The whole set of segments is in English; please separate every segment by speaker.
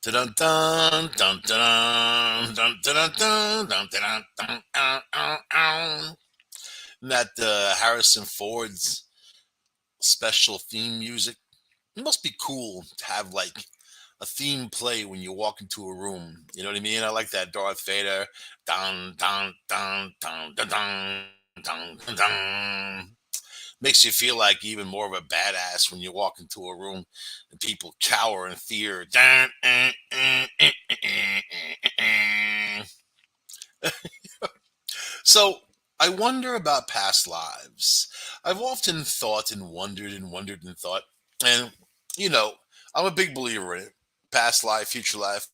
Speaker 1: Dun dun dun dun dun dun dun dun dun dun dun. That Harrison Ford's special theme music. It must be cool to have like a theme play when you walk into a room. You know what I mean? I like that Darth Vader. Dun dun dun dun dun dun dun dun dun. Makes you feel like even more of a badass when you walk into a room and people cower in fear. Dun, So I wonder about past lives. I've often thought and wondered and thought, and you know, I'm a big believer in it. Past life, future life,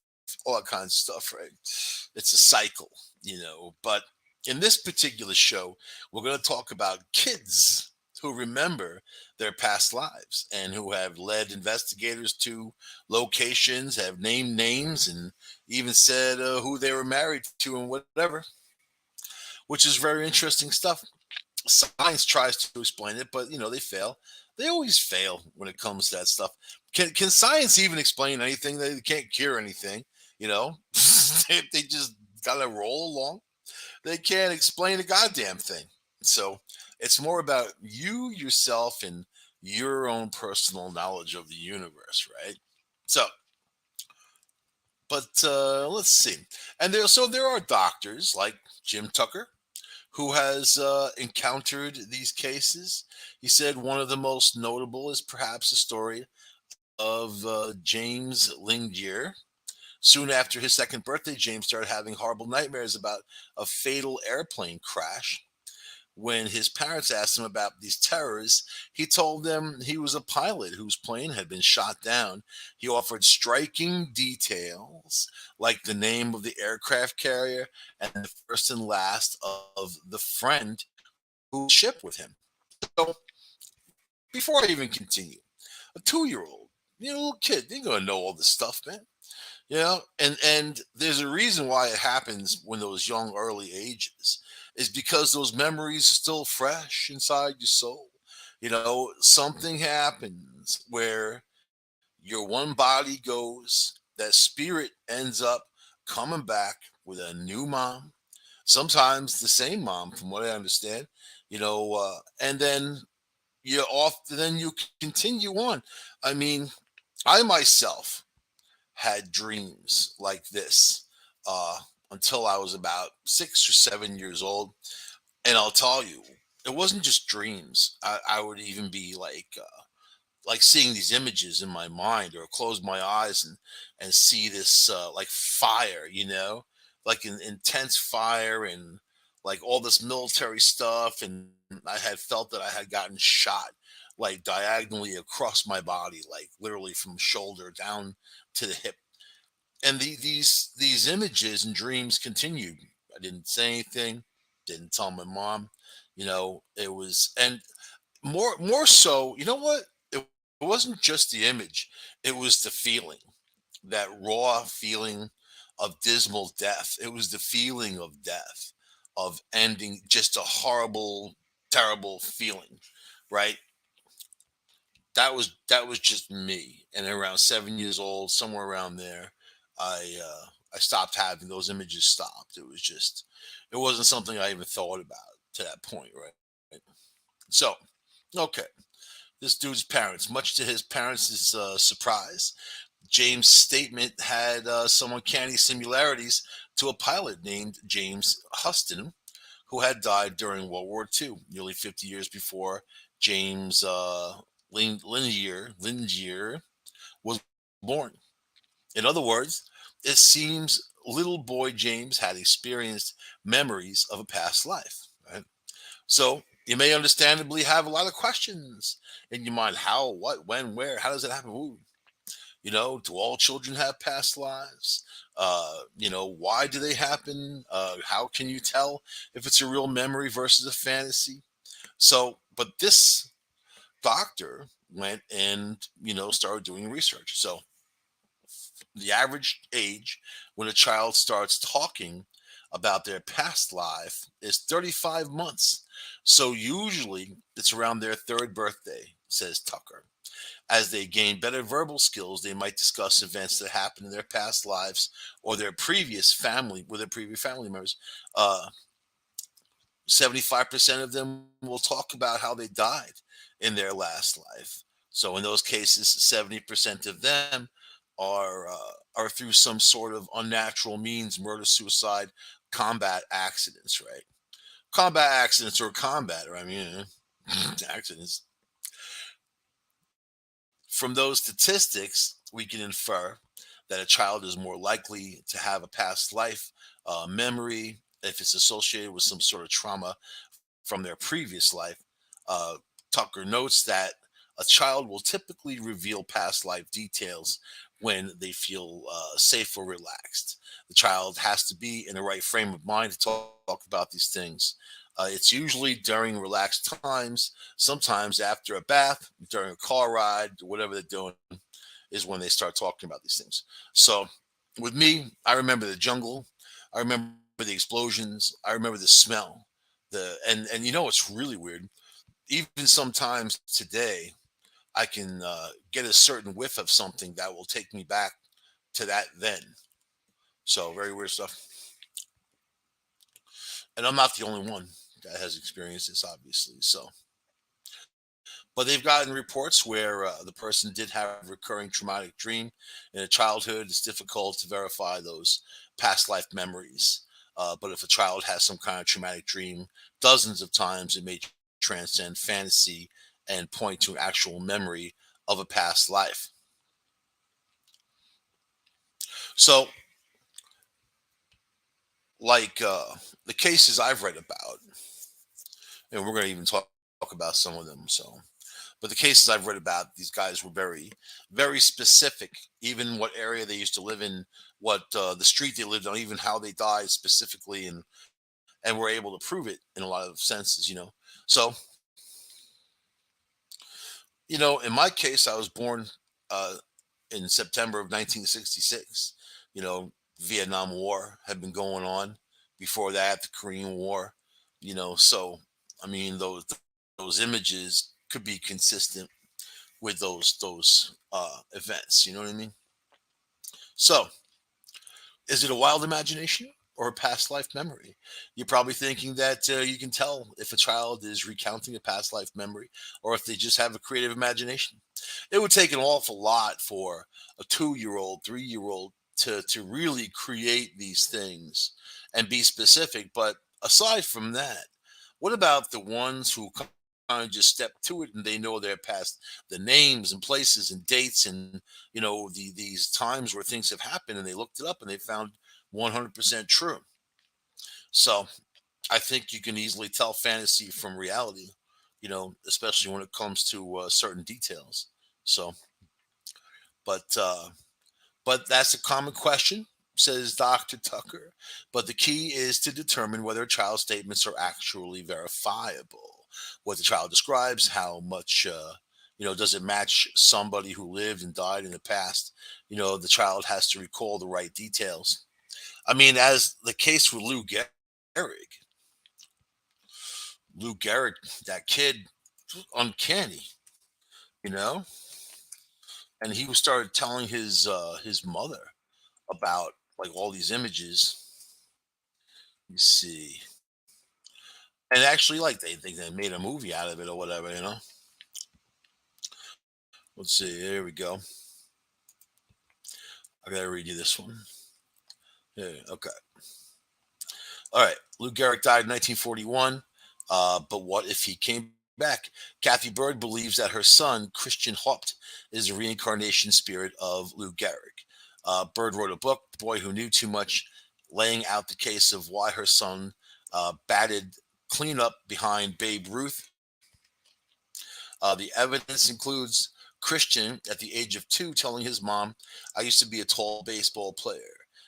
Speaker 1: all that kinds of stuff, right? It's a cycle, But in this particular show, we're going to talk about kids who remember their past lives and who have led investigators to locations, have named names, and even said who they were married to and whatever, which is very interesting stuff. Science tries to explain it, but they fail. They always fail when it comes to that stuff. Can science even explain anything? They can't cure anything. You know, they just gotta roll along. They can't explain a goddamn thing. So it's more about you yourself and your own personal knowledge of the universe, right? So, but let's see. And there are doctors like Jim Tucker who has encountered these cases. He said one of the most notable is perhaps the story of James Lingyear. Soon after his second birthday, James started having horrible nightmares about a fatal airplane crash. When his parents asked him about these terrors, he told them he was a pilot whose plane had been shot down. He offered striking details, like the name of the aircraft carrier and the first and last of the friend who shipped with him. So, before I even continue, a 2-year old, little kid, they're gonna know all this stuff, man. And there's a reason why it happens when those young early ages is because those memories are still fresh inside your soul. Something happens where your one body goes, that spirit ends up coming back with a new mom, sometimes the same mom, from what I understand. And then you're off. Then you continue on. I mean, I myself had dreams like this uh, until I was about 6 or 7 years old. And I'll tell you, it wasn't just dreams. I would even be like seeing these images in my mind, or close my eyes and see this like fire, like an intense fire, and like all this military stuff. And I had felt that I had gotten shot like diagonally across my body, like literally from shoulder down to the hip. And these images and dreams continued. I didn't say anything, didn't tell my mom. It was, and more so, you know what? It wasn't just the image; it was the feeling, that raw feeling of dismal death. It was the feeling of death, of ending, just a horrible, terrible feeling, right? That was just me. And around 7 years old, somewhere around there, I stopped having those images. Stopped. It wasn't something I even thought about to that point, right? So, okay, this dude's parents, much to his parents' surprise, James' statement had some uncanny similarities to a pilot named James Huston, who had died during World War II, nearly 50 years before James Lingier was born. In other words, it seems little boy James had experienced memories of a past life. Right? So you may understandably have a lot of questions in your mind: how, what, when, where, how does it happen? Ooh, do all children have past lives? Why do they happen? How can you tell if it's a real memory versus a fantasy? So, but this doctor went and started doing research. So the average age when a child starts talking about their past life is 35 months. So usually it's around their third birthday, says Tucker. As they gain better verbal skills, they might discuss events that happened in their past lives or their previous family with their previous family members. 75% of them will talk about how they died in their last life. So in those cases, 70% of them are through some sort of unnatural means, murder, suicide, combat accidents, right? Combat accidents or combat, right? I mean, accidents. From those statistics, we can infer that a child is more likely to have a past life memory if it's associated with some sort of trauma from their previous life. Uh, Tucker notes that a child will typically reveal past life details when they feel safe or relaxed. The child has to be in the right frame of mind to talk about these things. It's usually during relaxed times, sometimes after a bath, during a car ride, whatever they're doing, is when they start talking about these things. So with me, I remember the jungle. I remember the explosions. I remember the smell. And you know what's really weird? Even sometimes today, I can get a certain whiff of something that will take me back to that then. So very weird stuff. And I'm not the only one that has experienced this, obviously. So, but they've gotten reports where the person did have a recurring traumatic dream in a childhood. It's difficult to verify those past life memories. But if a child has some kind of traumatic dream dozens of times, it may transcend fantasy and point to an actual memory of a past life. So, like the cases I've read about, and we're going to even talk about some of them. So, but the cases I've read about, these guys were very, very specific. Even what area they used to live in, what the street they lived on, even how they died specifically, and were able to prove it in a lot of senses. So in my case, I was born uh, in September of 1966. You know, Vietnam War had been going on before that, the Korean War. So I mean, those images could be consistent with those events. You know what I mean? So, is it a wild imagination or a past life memory? You're probably thinking that you can tell if a child is recounting a past life memory or if they just have a creative imagination. It would take an awful lot for a 2-year old, 3-year old to really create these things and be specific. But aside from that, what about the ones who kind of just step to it and they know their past, the names and places and dates and these times where things have happened and they looked it up and they found 100% true. So I think you can easily tell fantasy from reality, especially when it comes to certain details. So, but that's a common question, says Dr. Tucker. But the key is to determine whether a child's statements are actually verifiable. What the child describes, how much, does it match somebody who lived and died in the past? The child has to recall the right details. I mean, as the case with Gehrig, Lou Gehrig, that kid, uncanny, you know, and he started telling his mother about like all these images. You see, and actually, like they think they made a movie out of it or whatever. Let's see. Here we go. I gotta read you this one. Yeah. Okay. All right. Lou Gehrig died in 1941. But what if he came back? Kathy Bird believes that her son, Christian Haupt, is a reincarnation spirit of Lou Gehrig. Bird wrote a book, The Boy Who Knew Too Much, laying out the case of why her son batted cleanup behind Babe Ruth. The evidence includes Christian at the age of 2 telling his mom, I used to be a tall baseball player.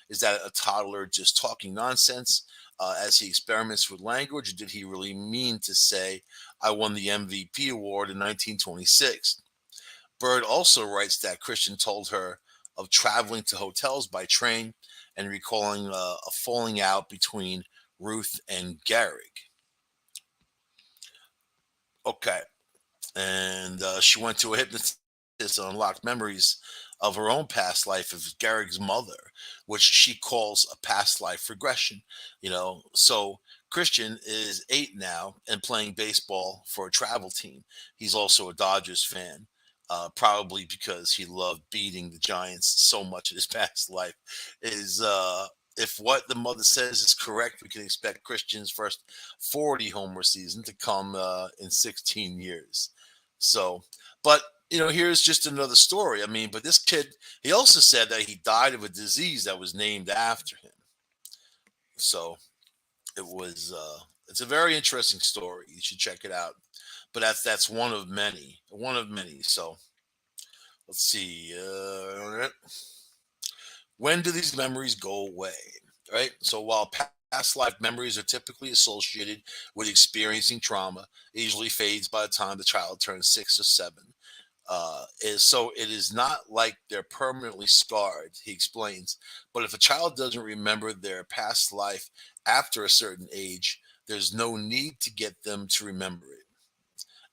Speaker 1: Is that a toddler just talking nonsense as he experiments with language? Or did he really mean to say, I won the MVP award in 1926? Bird also writes that Christian told her of traveling to hotels by train and recalling a falling out between Ruth and Gehrig. Okay. And she went to a hypnotist on unlocked memories of her own past life of Garrick's mother, which she calls a past life regression. So Christian is 8 now and playing baseball for a travel team. He's also a Dodgers fan, probably because he loved beating the Giants so much in his past life. Is If what the mother says is correct, we can expect Christian's first 40 homer season to come in 16 years. So, but here's just another story. I mean, but this kid, he also said that he died of a disease that was named after him. So it's a very interesting story. You should check it out. But that's one of many, one of many. So let's see. When do these memories go away? Right. So while past life memories are typically associated with experiencing trauma, it usually fades by the time the child turns 6 or 7. So it is not like they're permanently scarred, he explains. But if a child doesn't remember their past life after a certain age, there's no need to get them to remember it.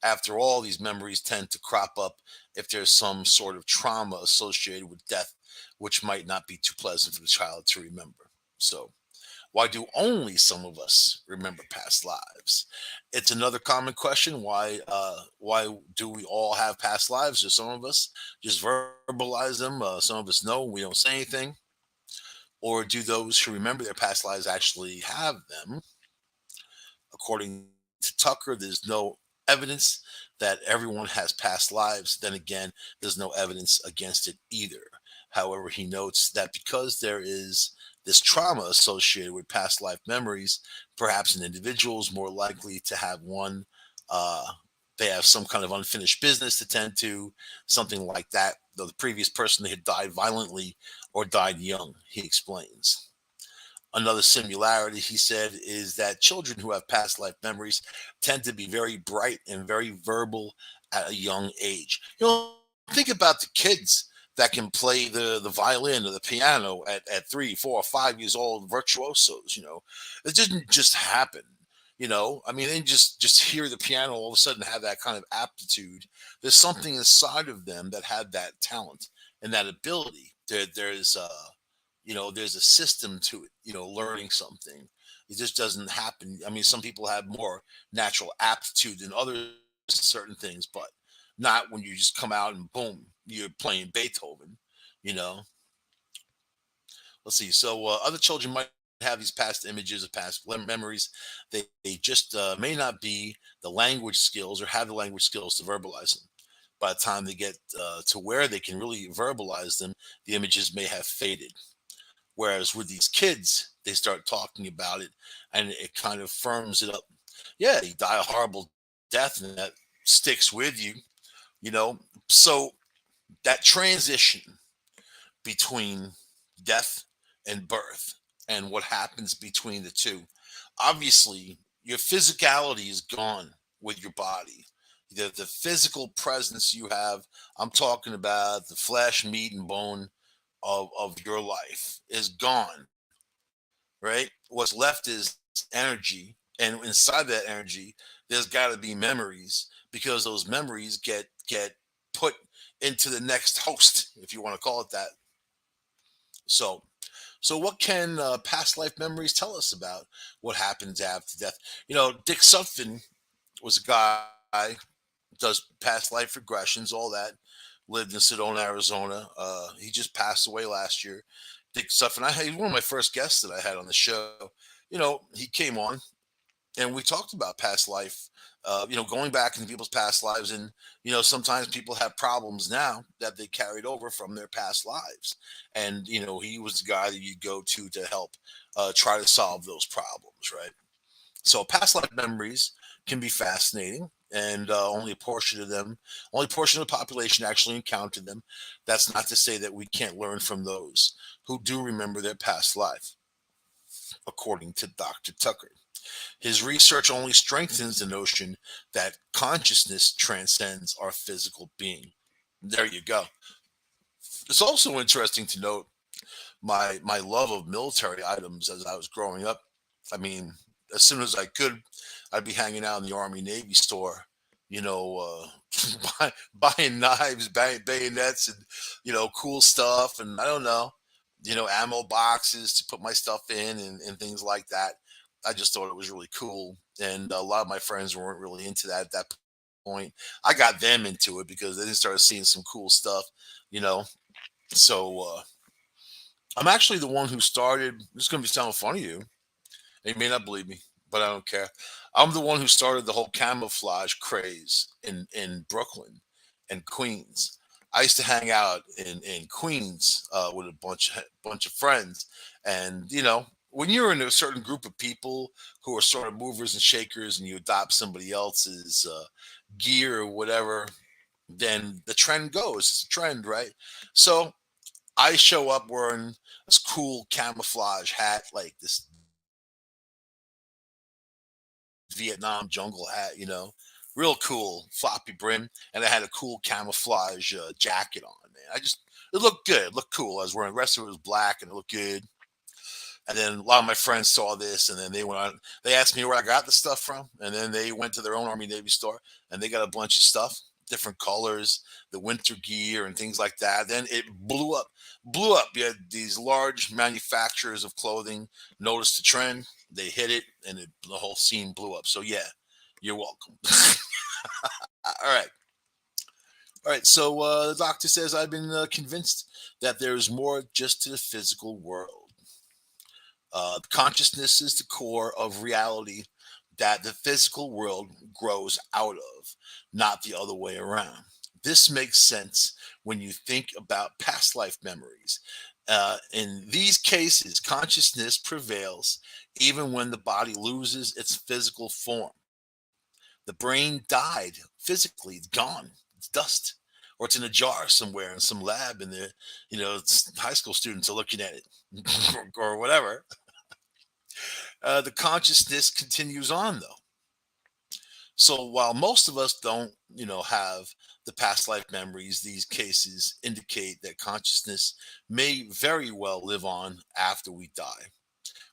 Speaker 1: After all, these memories tend to crop up if there's some sort of trauma associated with death, which might not be too pleasant for the child to remember. So, why do only some of us remember past lives? It's another common question. Why do we all have past lives? Or some of us just verbalize them. Some of us know we don't say anything. Or do those who remember their past lives actually have them? According to Tucker, there's no evidence that everyone has past lives. Then again, there's no evidence against it either. However, he notes that because there is this trauma associated with past life memories, perhaps an individual is more likely to have one. Uh, they have some kind of unfinished business to tend to, something like that. Though the previous person had died violently or died young, he explains. Another similarity, he said, is that children who have past life memories tend to be very bright and very verbal at a young age. Think about the kids that can play the violin or the piano at 3, 4, or 5 years old, virtuosos. It didn't just happen. I mean, they just hear the piano all of a sudden have that kind of aptitude. There's something inside of them that had that talent and that ability. There's a system to it, learning something. It just doesn't happen. I mean, some people have more natural aptitude than others in certain things, but not when you just come out and boom, you're playing Beethoven, you know. Let's see. So other children might have these past images of past memories. They just may not be the language skills or have the language skills to verbalize them. By the time they get to where they can really verbalize them, the images may have faded. Whereas with these kids, they start talking about it and it kind of firms it up. Yeah, you die a horrible death and that sticks with you, you know. So that transition between death and birth and what happens between the two, obviously your physicality is gone with your body. The physical presence you have, I'm talking about the flesh, meat, and bone of your life is gone, right? What's left is energy. And inside that energy, there's got to be memories because those memories get put into the next host, if you want to call it that. So, so what can past life memories tell us about what happens after death? Dick Sutphin was a guy does past life regressions, all that. Lived in Sedona, Arizona. He just passed away last year. Dick Sutphin. He's one of my first guests that I had on the show. He came on and we talked about past life. Going back into people's past lives, and sometimes people have problems now that they carried over from their past lives, and he was the guy that you go to help try to solve those problems, right? So past life memories can be fascinating, and only a portion of the population actually encounter them. That's not to say that we can't learn from those who do remember their past life, according to Dr. Tucker. His research only strengthens the notion that consciousness transcends our physical being. There you go. It's also interesting to note my love of military items as I was growing up. I mean, as soon as I could, I'd be hanging out in the Army Navy store, buying knives, bayonets, and cool stuff, and I don't know, ammo boxes to put my stuff in, and things like that. I just thought it was really cool, and a lot of my friends weren't really into that at that point. I got them into it because they started seeing some cool stuff, you know. So I'm actually the one who started. This is going to be sound funny to you. And you may not believe me, but I don't care. I'm the one who started the whole camouflage craze in Brooklyn and Queens. I used to hang out in Queens with a bunch of friends, and when you're in a certain group of people who are sort of movers and shakers, and you adopt somebody else's gear or whatever, then the trend goes. It's a trend, right? So I show up wearing this cool camouflage hat, like this Vietnam jungle hat, real cool, floppy brim, and I had a cool camouflage jacket on. Man, it looked good, it looked cool. I was wearing the rest of it was black, and it looked good. And then a lot of my friends saw this, and then they went on. They asked me where I got the stuff from, and then they went to their own Army Navy store, and they got a bunch of stuff, different colors, the winter gear, and things like that. Then it blew up. You had these large manufacturers of clothing noticed the trend, they hit it, and the whole scene blew up. So yeah, you're welcome. All right. All right, so the doctor says I've been convinced that there is more just to the physical world. Consciousness is the core of reality that the physical world grows out of, not the other way around. This makes sense when you think about past life memories. In these cases, consciousness prevails even when the body loses its physical form. The brain died physically, it's gone, it's dust, or it's in a jar somewhere in some lab, and high school students are looking at it or whatever. The consciousness continues on though. So while most of us don't, have the past life memories, these cases indicate that consciousness may very well live on after we die.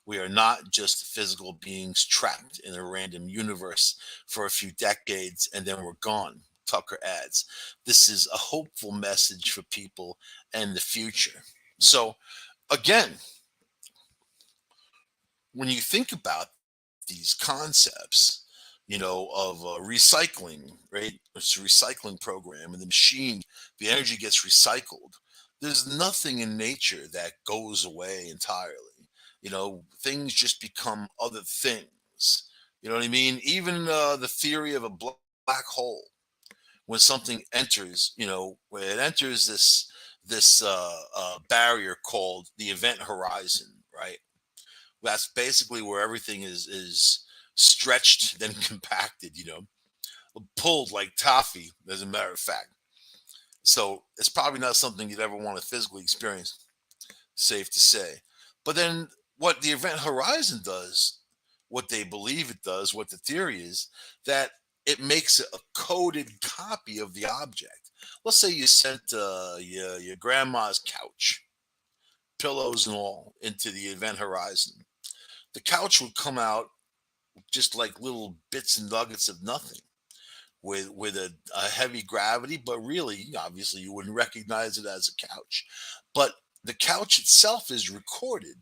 Speaker 1: We are not just physical beings trapped in a random universe for a few decades and then we're gone. Tucker adds, this is a hopeful message for people and the future. So again, when you think about these concepts, of recycling, right? It's a recycling program, and the machine, the energy gets recycled. There's nothing in nature that goes away entirely. Things just become other things. You know what I mean? Even the theory of a black hole, when something enters, when it enters this barrier called the event horizon, right? That's basically where everything is stretched then compacted, pulled like toffee, as a matter of fact. So it's probably not something you'd ever want to physically experience, safe to say. But then what the event horizon does, what they believe it does, what the theory is, that it makes a coded copy of the object. Let's say you sent your grandma's couch, pillows and all, into the event horizon. The couch would come out just like little bits and nuggets of nothing with a heavy gravity, but really, obviously, you wouldn't recognize it as a couch. But the couch itself is recorded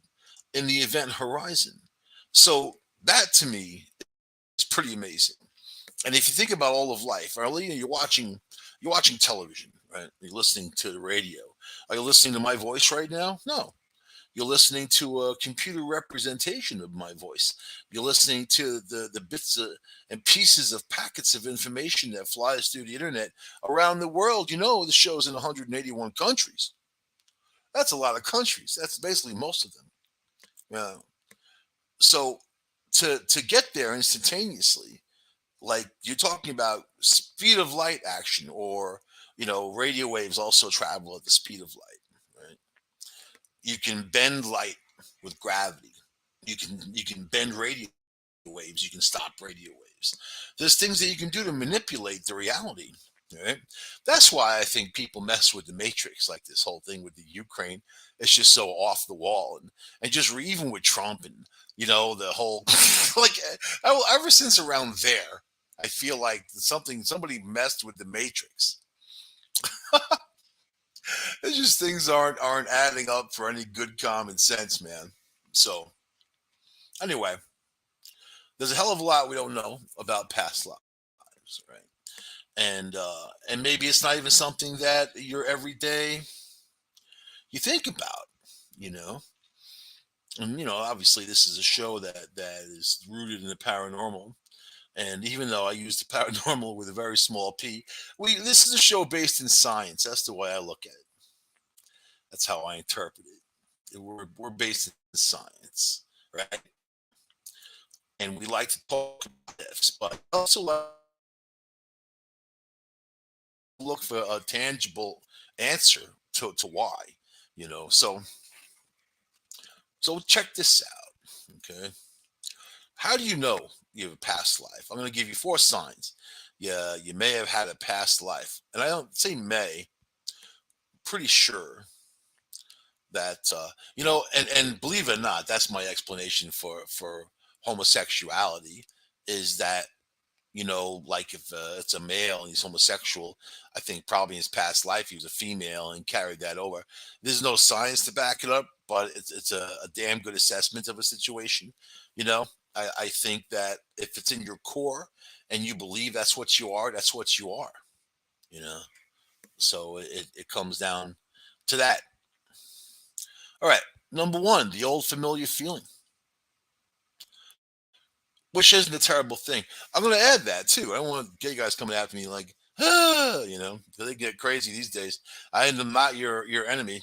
Speaker 1: in the event horizon. So that to me is pretty amazing. And if you think about all of life, early you're watching television, right? You're listening to the radio. Are you listening to my voice right now? No. You're listening to a computer representation of my voice. You're listening to the bits and pieces of packets of information that flies through the internet around the world. The show's in 181 countries. That's a lot of countries. That's basically most of them. Yeah. So to get there instantaneously, like you're talking about speed of light action, or radio waves also travel at the speed of light, right? You can bend light with gravity. You can bend radio waves. You can stop radio waves. There's things that you can do to manipulate the reality. Right? That's why I think people mess with the Matrix, like this whole thing with the Ukraine. It's just so off the wall, and just even with Trump and the whole like ever since around there. I feel like somebody messed with the matrix. It's just things aren't adding up for any good common sense, man. So anyway, there's a hell of a lot we don't know about past lives, right? And maybe it's not even something that your everyday you think about, you know. And obviously, this is a show that is rooted in the paranormal. And even though I use the paranormal with a very small p, we this is a show based in science. That's the way I look at it. That's how I interpret it. We're based in science, right? And we like to talk about ifs, but also like to look for a tangible answer to why, So check this out, okay? How do you know you have a past life? I'm going to give you four signs. Yeah, you may have had a past life, and I don't say may. Pretty sure that and believe it or not, that's my explanation for homosexuality. Is that like if it's a male and he's homosexual, I think probably in his past life he was a female and carried that over. There's no science to back it up, but it's a damn good assessment of a situation. You know, I think that if it's in your core and you believe that's what you are, that's what you are. You know, so it comes down to that. All right, number one, the old familiar feeling, which isn't a terrible thing. I'm going to add that too. I don't want gay guys coming after me like, ah, 'cause they get crazy these days. I am not your enemy.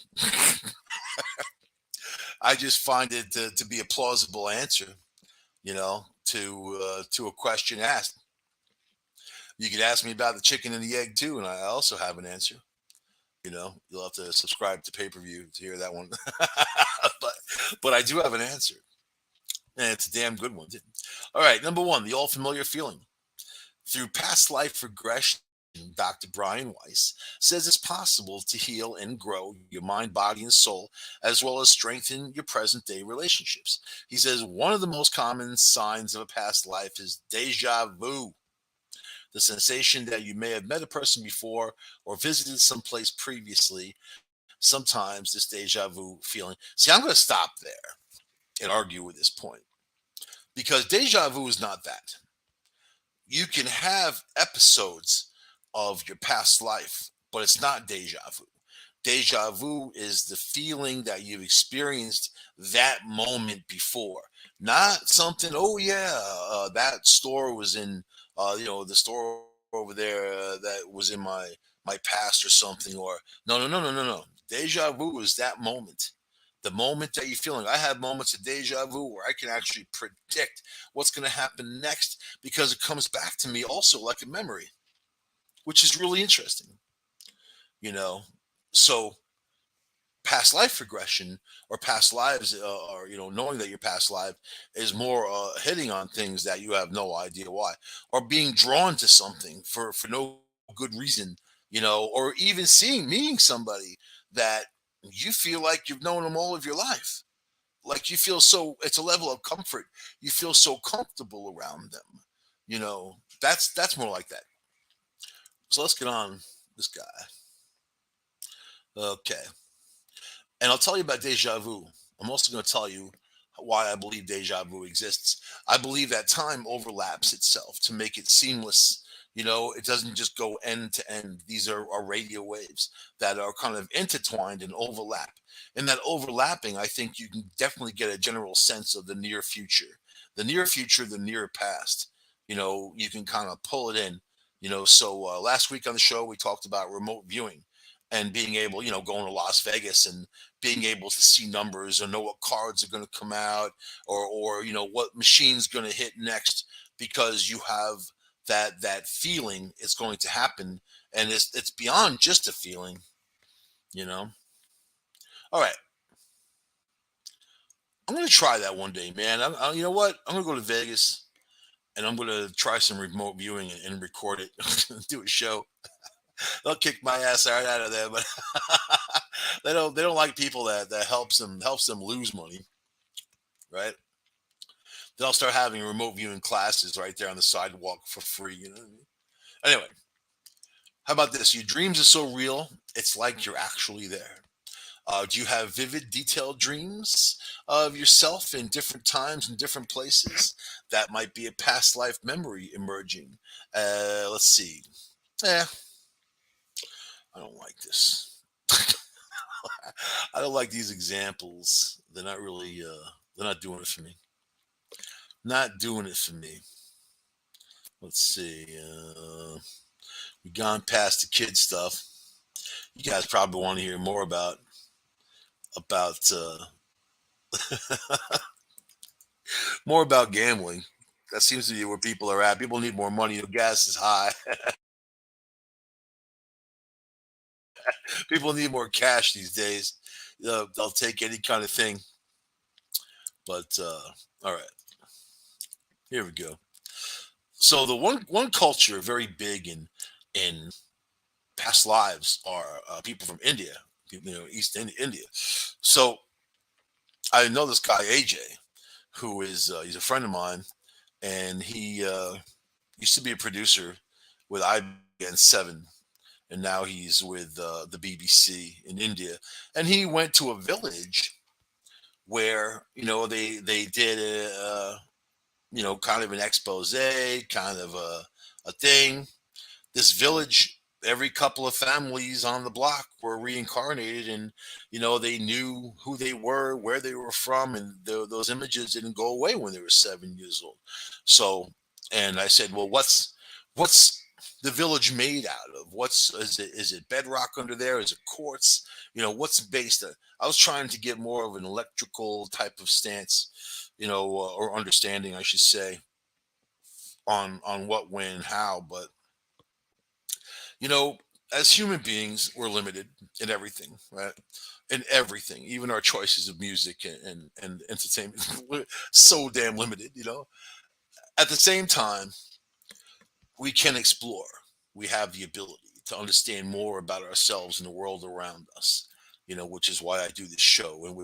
Speaker 1: I just find it to be a plausible answer, to a question asked. You could ask me about the chicken and the egg too, and I also have an answer. You'll have to subscribe to pay per view to hear that one, but I do have an answer, and it's a damn good one. Too. All right, number one, the all familiar feeling. Through past life regression, Dr. Brian Weiss says it's possible to heal and grow your mind, body, and soul, as well as strengthen your present day relationships. He says one of the most common signs of a past life is deja vu, the sensation that you may have met a person before or visited someplace previously. Sometimes this deja vu feeling. See, I'm going to stop there and argue with this point because deja vu is not that. You can have episodes of your past life, but it's not deja vu. Deja vu is the feeling that you've experienced that moment before, not something. Oh yeah, that store was in, the store over there that was in my past or something. Or no, no, no, no, no, no. Deja vu is that moment. The moment that you're feeling. I have moments of deja vu where I can actually predict what's going to happen next because it comes back to me also like a memory, which is really interesting, you know. So past life regression or past lives, or knowing that your past life is more hitting on things that you have no idea why, or being drawn to something for no good reason, or even meeting somebody that you feel like you've known them all of your life. Like you feel so, it's a level of comfort. You feel so comfortable around them. That's more like that. So let's get on this guy. Okay. And I'll tell you about deja vu. I'm also going to tell you why I believe deja vu exists. I believe that time overlaps itself to make it seamless. It doesn't just go end to end. These are radio waves that are kind of intertwined and overlap. In that overlapping, I think you can definitely get a general sense of the near future, the near past. You can kind of pull it in. So last week on the show, we talked about remote viewing and being able, going to Las Vegas and being able to see numbers or know what cards are going to come out, or what machine's going to hit next, because you have that feeling it's going to happen, and it's beyond just a feeling. you know all right, I'm going to try that one day, man. You know what, I'm going to go to Vegas and I'm going to try some remote viewing and record it. Do a show. They'll kick my ass right out of there, but they don't like people that helps them lose money, right? They'll start having remote viewing classes right there on the sidewalk for free. You know what I mean? Anyway, how about this? Your dreams are so real, it's like you're actually there. Do you have vivid, detailed dreams of yourself in different times and different places? That might be a past life memory emerging. Let's see. Eh, I don't like this. I don't like these examples. They're not really. They're not doing it for me. Not doing it for me. Let's see. We've gone past the kid stuff. You guys probably want to hear more about more about gambling. That seems to be where people are at. People need more money. The gas is high. People need more cash these days. They'll take any kind of thing. But all right, here we go. So the one culture very big in past lives are people from India, East India. So I know this guy AJ, who is he's a friend of mine, and he used to be a producer with IBN 7, and now he's with the BBC in India. And he went to a village where they did kind of an expose, kind of a thing. This village, every couple of families on the block were reincarnated, and they knew who they were, where they were from, and those images didn't go away when they were 7 years old. So, and I said, well, what's the village made out of? What's is it bedrock under there? Is it quartz? What's based on? I was trying to get more of an electrical type of stance, or understanding, I should say, on what, when, how. But you know, as human beings, we're limited in everything, right? In everything, even our choices of music and entertainment, we're so damn limited. At the same time, we can explore. We have the ability to understand more about ourselves and the world around us. Which is why I do this show, and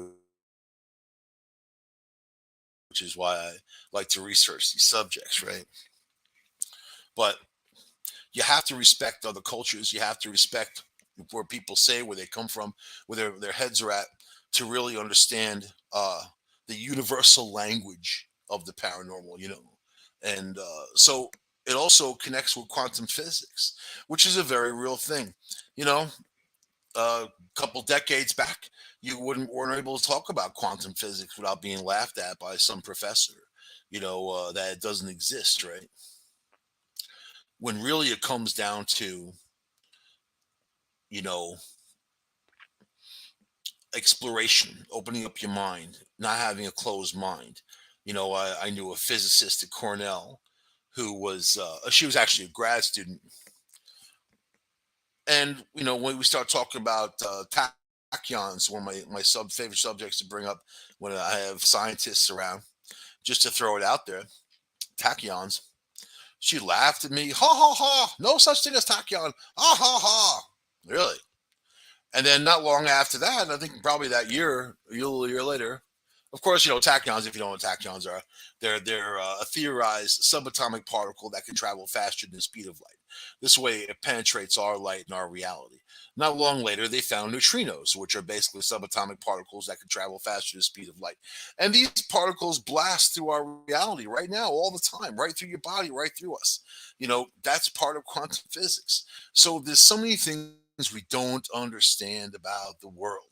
Speaker 1: which is why I like to research these subjects, right? But you have to respect other cultures. You have to respect where people say, where they come from, where their heads are at, to really understand the universal language of the paranormal. And so it also connects with quantum physics, which is a very real thing. You know, a couple decades back, you weren't able to talk about quantum physics without being laughed at by some professor. That it doesn't exist, right? When really it comes down to you know exploration, opening up your mind, not having a closed mind. I knew a physicist at Cornell who was she was actually a grad student, and when we start talking about tachyons, one of my favorite subjects to bring up when I have scientists around, just to throw it out there, tachyons. She laughed at me, ha ha ha, no such thing as tachyon, ha ha ha. Really? And then not long after that, I think probably that year, a year later, of course, tachyons, if you don't know what tachyons are, they're a theorized subatomic particle that can travel faster than the speed of light. This way, it penetrates our light and our reality. Not long later, they found neutrinos, which are basically subatomic particles that can travel faster than the speed of light. And these particles blast through our reality right now, all the time, right through your body, right through us. That's part of quantum physics. So there's so many things we don't understand about the world.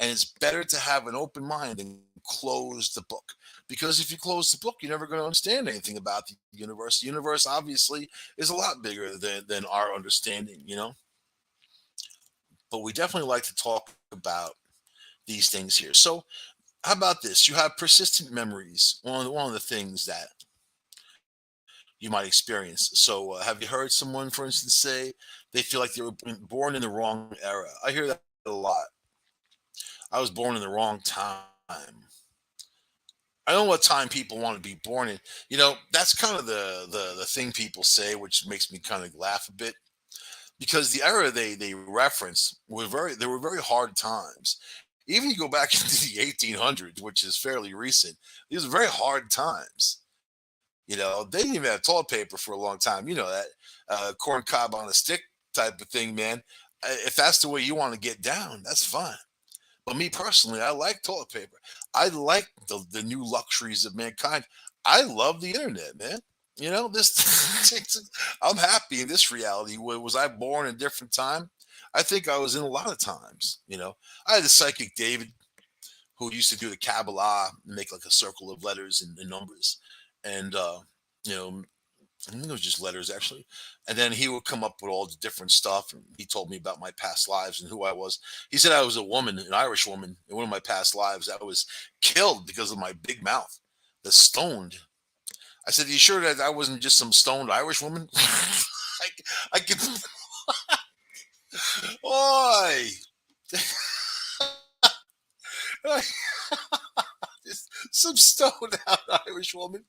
Speaker 1: And it's better to have an open mind and close the book. Because if you close the book, you're never going to understand anything about the universe. The universe obviously is a lot bigger than our understanding. But we definitely like to talk about these things here. So, how about this? You have persistent memories. One of the things that you might experience. So, have you heard someone, for instance, say they feel like they were born in the wrong era? I hear that a lot. I was born in the wrong time. I don't know what time people want to be born in. That's kind of the thing people say, which makes me kind of laugh a bit, because the era they reference they were very hard times. Even you go back into the 1800s, which is fairly recent, these are very hard times. They didn't even have toilet paper for a long time. That corn cob on a stick type of thing, man. If that's the way you want to get down, that's fine. But me personally, I like toilet paper. I like the new luxuries of mankind. I love the internet, man. This I'm happy in this reality. Was I born in a different time? I think I was in a lot of times. I had a psychic David who used to do the Kabbalah and make like a circle of letters and numbers. And you know, I think it was just letters actually. And then he would come up with all the different stuff. And he told me about my past lives and who I was. He said I was a woman, an Irish woman, in one of my past lives. I was killed because of my big mouth. The stoned. I said, "Are you sure that I wasn't just some stoned Irish woman?" I can. Oi! Just some stoned out Irish woman.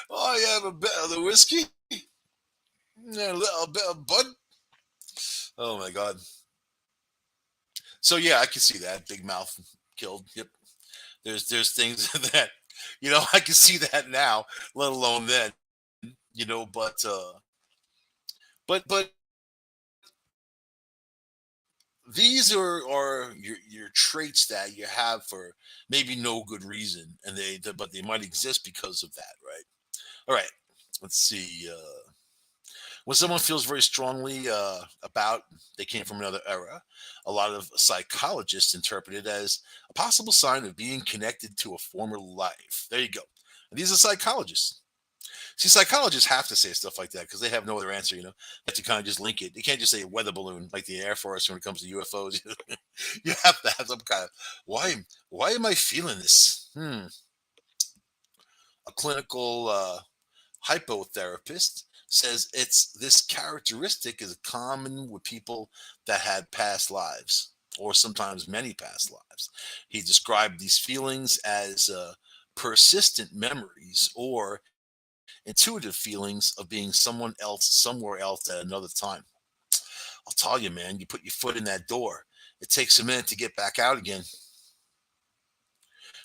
Speaker 1: Oh, you have a bit of the whiskey? Yeah, a little bit of bud. Oh my god. So yeah, I can see that big mouth killed. Yep. There's things that I can see that now, let alone then. But these are your traits that you have for maybe no good reason, and but they might exist because of that, right? All right. Let's see. When someone feels very strongly about they came from another era, a lot of psychologists interpret it as a possible sign of being connected to a former life. There you go. And these are psychologists. See, psychologists have to say stuff like that because they have no other answer. They have to kind of just link it. You can't just say weather balloon like the Air Force when it comes to UFOs. You have to have some kind of why. Why am I feeling this? A clinical hypotherapist says it's this characteristic is common with people that had past lives or sometimes many past lives. He described these feelings as persistent memories or intuitive feelings of being someone else somewhere else at another time. I'll tell you, man, you put your foot in that door, it takes a minute to get back out again.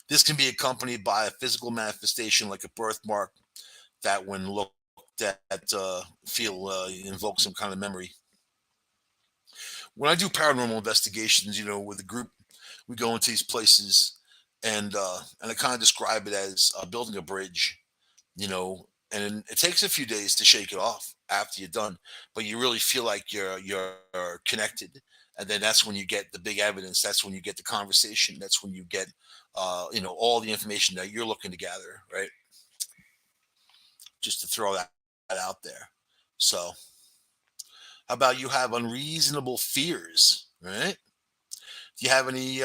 Speaker 1: This can be accompanied by a physical manifestation like a birthmark that when looked at feel invoke some kind of memory. When I do paranormal investigations, with a group, we go into these places, and I kind of describe it as building a bridge, and it takes a few days to shake it off after you're done, but you really feel like you're connected, and then that's when you get the big evidence. That's when you get the conversation. That's when you get all the information that you're looking to gather, right? Just to throw that out there. So, how about you have unreasonable fears, right? Do you have any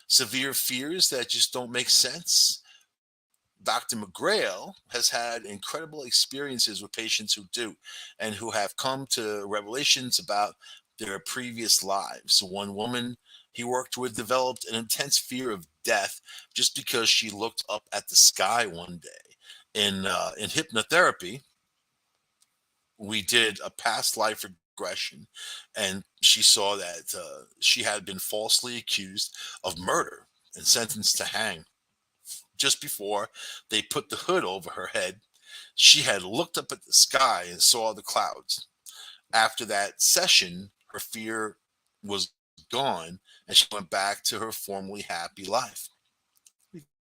Speaker 1: severe fears that just don't make sense? Dr. McGrail has had incredible experiences with patients who do and who have come to revelations about their previous lives. One woman he worked with developed an intense fear of death just because she looked up at the sky one day. In hypnotherapy, we did a past life regression, and she saw that she had been falsely accused of murder and sentenced to hang. Just before they put the hood over her head, she had looked up at the sky and saw the clouds. After that session, her fear was gone and she went back to her formerly happy life.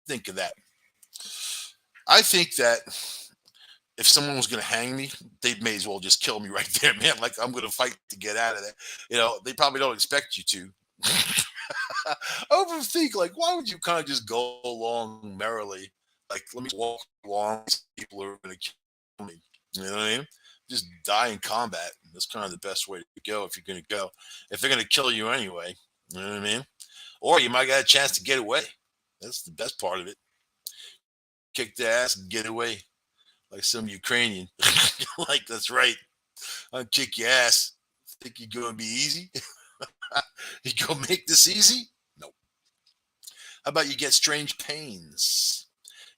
Speaker 1: Think of that. I think that if someone was going to hang me, they may as well just kill me right there, man. Like I'm going to fight to get out of there. They probably don't expect you to. I overthink, like, why would you kind of just go along merrily? Like, let me walk along. People are going to kill me. You know what I mean? Just die in combat. That's kind of the best way to go if you're going to go. If they're going to kill you anyway, you know what I mean? Or you might get a chance to get away. That's the best part of it. Kick their ass and get away, like some Ukrainian. Like, that's right. I'll kick your ass. Think you're going to be easy? You go make this easy? No. How about you get strange pains?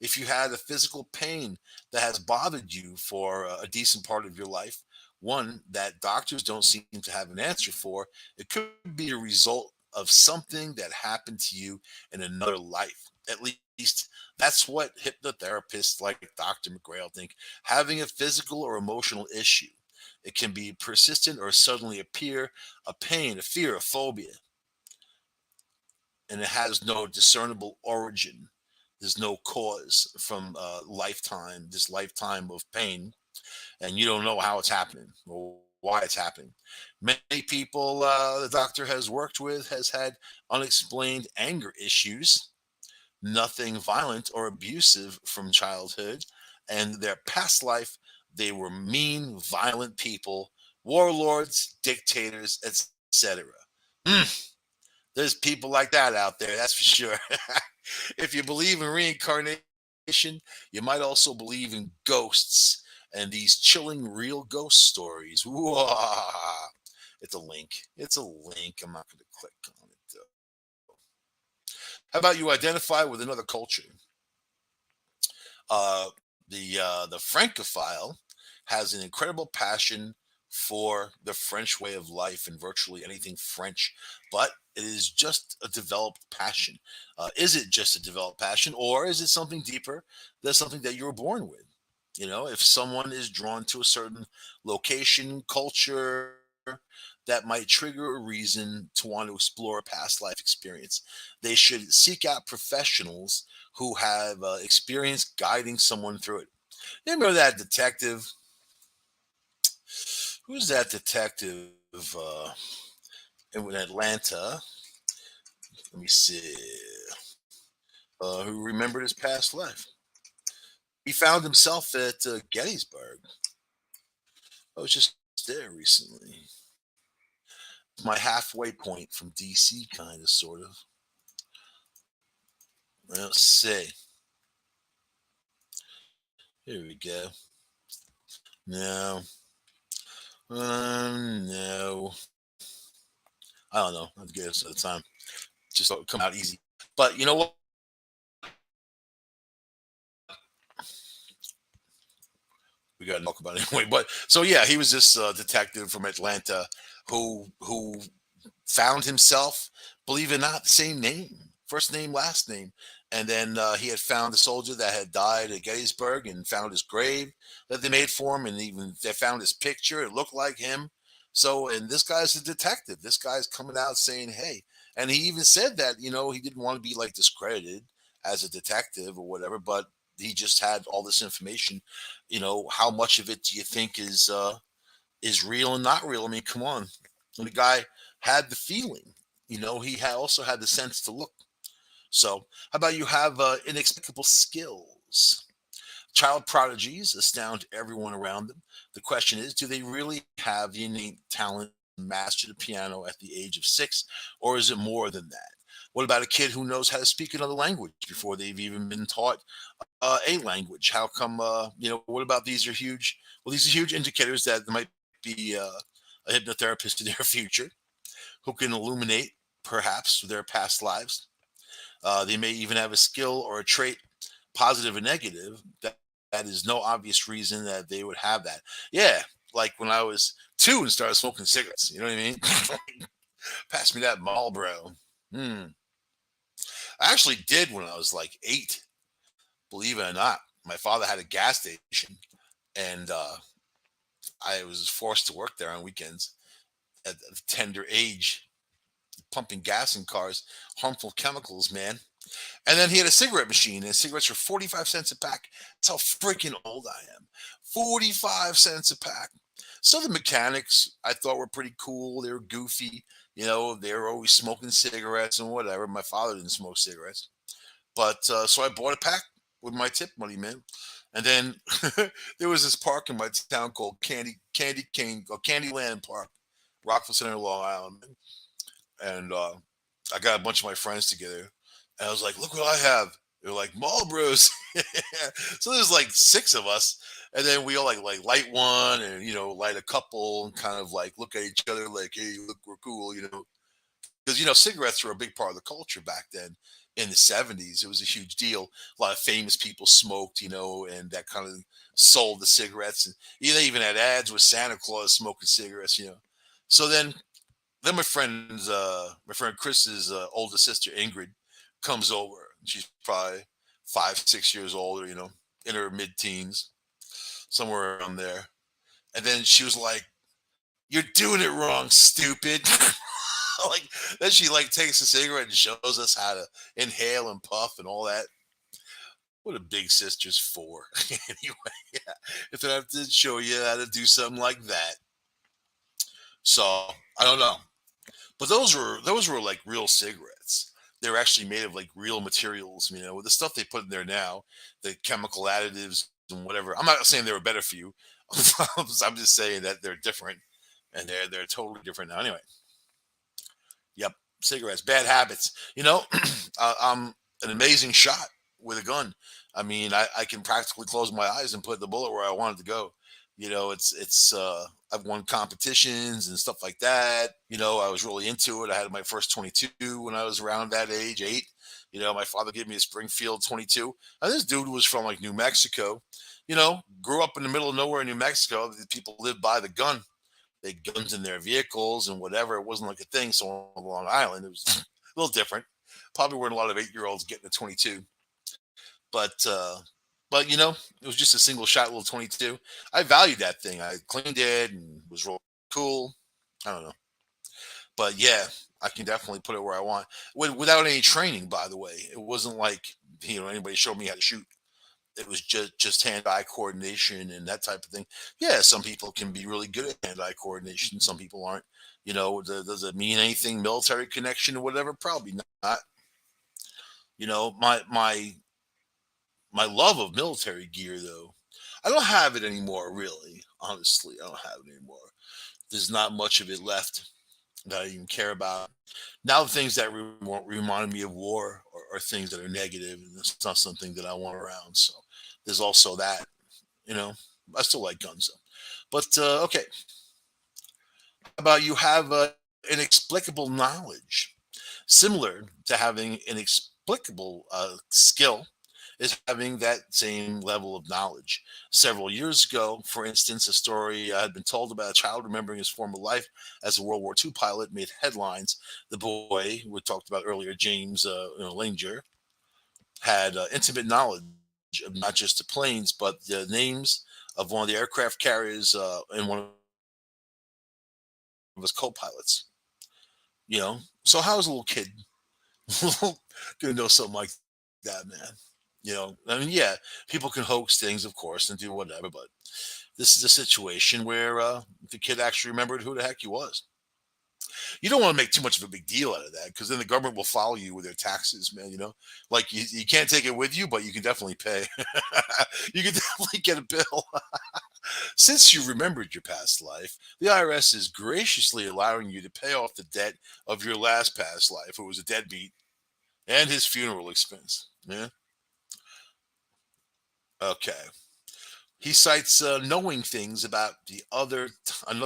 Speaker 1: If you had a physical pain that has bothered you for a decent part of your life, one that doctors don't seem to have an answer for, it could be a result of something that happened to you in another life. At least That's what hypnotherapists like Dr. McGrail think. Having a physical or emotional issue. It can be persistent or suddenly appear, a pain, a fear, a phobia, and it has no discernible origin. There's no cause from this lifetime of pain, and you don't know how it's happening or why it's happening. Many people the doctor has worked with has had unexplained anger issues, nothing violent or abusive from childhood, and their past life they were mean, violent people, warlords, dictators, etc. Mm, there's people like that out there, that's for sure. If you believe in reincarnation, you might also believe in ghosts and these chilling real ghost stories. Whoa. It's a link. It's a link. I'm not going to click on it though. How about you identify with another culture? The Francophile has an incredible passion for the French way of life and virtually anything French, but it is just a developed passion. Is it just a developed passion, or is it something deeper? That's something that you were born with. If someone is drawn to a certain location, culture, that might trigger a reason to want to explore a past life experience. They should seek out professionals who have experience guiding someone through it. You remember that detective? Who's that detective in Atlanta? Let me see. Who remembered his past life? He found himself at Gettysburg. I was just there recently. It's my halfway point from DC, kind of, sort of. Let's see. Here we go. No. No. I don't know. I'd guess at the time. Just thought it would come out easy. But you know what? We got to talk about it anyway. But so yeah, he was this detective from Atlanta who found himself, believe it or not, the same name, first name, last name. And then he had found a soldier that had died at Gettysburg and found his grave that they made for him. And even they found his picture. It looked like him. So, and this guy's a detective. This guy's coming out saying, hey, and he even said that, he didn't want to be like discredited as a detective or whatever, but he just had all this information. How much of it do you think is real and not real? I mean, come on. The guy had the feeling. He also had the sense to look. So, how about you have inexplicable skills? Child prodigies astound everyone around them. The question is, do they really have the innate talent to master the piano at the age of 6, or is it more than that? What about a kid who knows how to speak another language before they've even been taught a language? How come? What about these are huge? Well, these are huge indicators that there might be a hypnotherapist in their future who can illuminate perhaps their past lives. They may even have a skill or a trait, positive or negative, that is no obvious reason that they would have that. Yeah, like when I was 2 and started smoking cigarettes. You know what I mean? Pass me that Marlboro. Hmm. I actually did when I was like 8. Believe it or not, my father had a gas station, and I was forced to work there on weekends at a tender age, pumping gas in cars, harmful chemicals, man. And then he had a cigarette machine, and cigarettes were 45 cents a pack. That's how freaking old I am. 45 cents a pack. So the mechanics I thought were pretty cool. They were goofy. They were always smoking cigarettes and whatever. My father didn't smoke cigarettes. But so I bought a pack with my tip money, man. And then there was this park in my town called Candy Cane or Candyland Park, Rockville Center, Long Island. And I got a bunch of my friends together, and I was like, "Look what I have." They're like Marlboros. So there's like 6 of us, and then we all like light one, and light a couple, and kind of like look at each other like, "Hey, look, we're cool," because cigarettes were a big part of the culture back then. In the 70s, it was a huge deal. A lot of famous people smoked, and that kind of sold the cigarettes, and they even had ads with Santa Claus smoking cigarettes. So then my friend Chris's oldest sister Ingrid comes over. She's probably 5, 6 years older, in her mid teens, somewhere around there. And then she was like, "You're doing it wrong, stupid." Like, then she like takes a cigarette and shows us how to inhale and puff and all that. What a big sister's for. Anyway, yeah. If I have to show you how to do something like that. So I don't know. But those were like real cigarettes. They were actually made of like real materials, with the stuff they put in there now, the chemical additives and whatever. I'm not saying they were better for you. I'm just saying that they're different, and they're totally different now. Anyway, yep, cigarettes, bad habits. I'm an amazing shot with a gun. I mean, I can practically close my eyes and put the bullet where I want it to go. I've won competitions and stuff like that. I was really into it. I had my first 22 when I was around that age, 8. My father gave me a Springfield 22. And this dude was from like New Mexico. Grew up in the middle of nowhere in New Mexico. The people lived by the gun. They had guns in their vehicles and whatever. It wasn't like a thing. So on Long Island, it was a little different. Probably weren't a lot of 8-year-olds getting a 22, but it was just a single shot little 22. I valued that thing. I cleaned it and was real cool. I don't know, but yeah, I can definitely put it where I want without any training. By the way, it wasn't like anybody showed me how to shoot. It was just hand-eye coordination and that type of thing. Yeah, some people can be really good at hand-eye coordination. Some people aren't. Does it mean anything? Military connection or whatever? Probably not. My love of military gear, though, I don't have it anymore. Really, honestly, I don't have it anymore. There's not much of it left that I even care about. Now, the things that remind me of war are things that are negative, and it's not something that I want around. So there's also that. You know, I still like guns though. But okay, how about you have inexplicable knowledge, similar to having inexplicable skill is having that same level of knowledge. Several years ago, for instance, a story I had been told about a child remembering his former life as a World War II pilot made headlines. The boy we talked about earlier, James Langer, had intimate knowledge of not just the planes, but the names of one of the aircraft carriers and one of his co-pilots. So how is a little kid gonna know something like that, man? I mean, yeah, people can hoax things, of course, and do whatever, but this is a situation where the kid actually remembered who the heck he was. You don't want to make too much of a big deal out of that because then the government will follow you with their taxes, man. Like you can't take it with you, but you can definitely pay. You can definitely get a bill. Since you remembered your past life, the IRS is graciously allowing you to pay off the debt of your last past life, who was a deadbeat, and his funeral expense. Yeah. Okay. He cites knowing things about another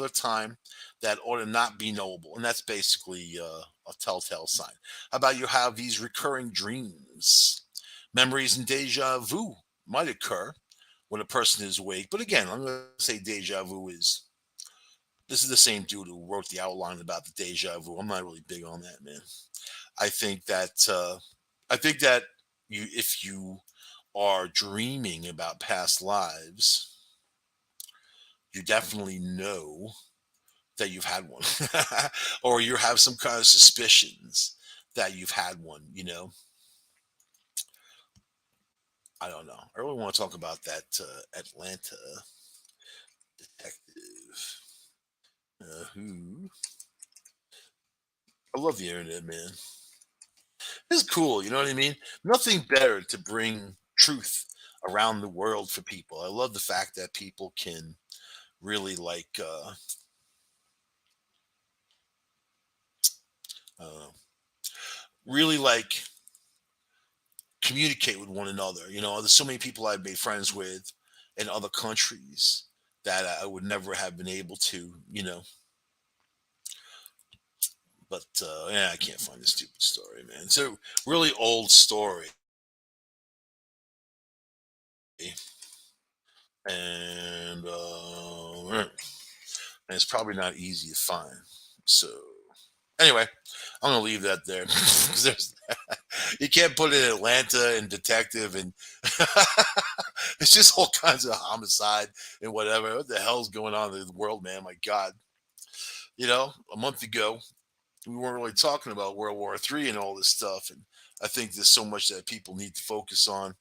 Speaker 1: time that ought to not be knowable, and that's basically a telltale sign. How about you have these recurring dreams, memories, and deja vu might occur when a person is awake. But again, I'm going to say deja vu is this is the same dude who wrote the outline about the deja vu. I'm not really big on that, man. I think that if you are dreaming about past lives, you definitely know that you've had one, or you have some kind of suspicions that you've had one. I don't know. I really want to talk about that Atlanta detective. Who I love the internet, man. It's cool. You know what I mean? Nothing better to bring truth around the world for people. I love the fact that people can really uh, really communicate with one another. There's so many people I've made friends with in other countries that I would never have been able to. But yeah, I can't find the stupid story, man. It's a really old story, and it's probably not easy to find. So anyway, I'm gonna leave that there. 'Cause You can't put in Atlanta and detective and it's just all kinds of homicide and whatever. What the hell's going on in the world, man? My God. A month ago, we weren't really talking about World War III and all this stuff. And I think there's so much that people need to focus on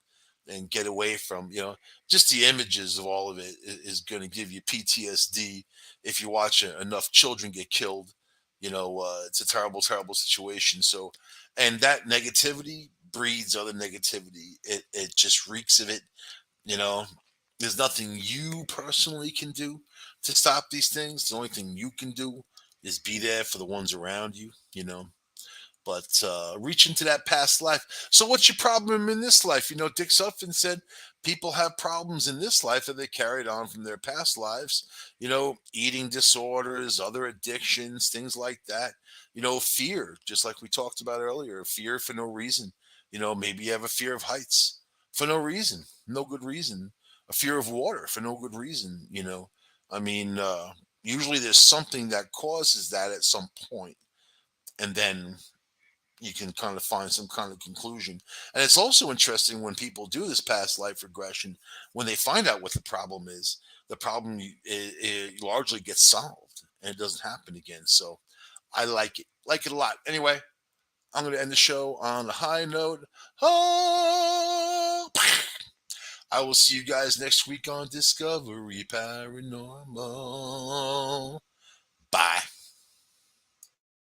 Speaker 1: and get away from. Just the images of all of it is going to give you PTSD if you watch enough children get killed. It's a terrible, terrible situation. So, and that negativity breeds other negativity. It just reeks of it. You know, there's nothing you personally can do to stop these things. The only thing you can do is be there for the ones around you. But reach into that past life. So, what's your problem in this life? Dick Suffin said people have problems in this life that they carried on from their past lives. Eating disorders, other addictions, things like that. Fear, just like we talked about earlier, fear for no reason. Maybe you have a fear of heights for no reason, no good reason. A fear of water for no good reason. I mean, usually there's something that causes that at some point, and then you can kind of find some kind of conclusion. And it's also interesting when people do this past life regression, when they find out what the problem is, the problem it largely gets solved and it doesn't happen again. So I like it a lot. Anyway, I'm going to end the show on a high note. Oh, I will see you guys next week on Discovery Paranormal. Bye.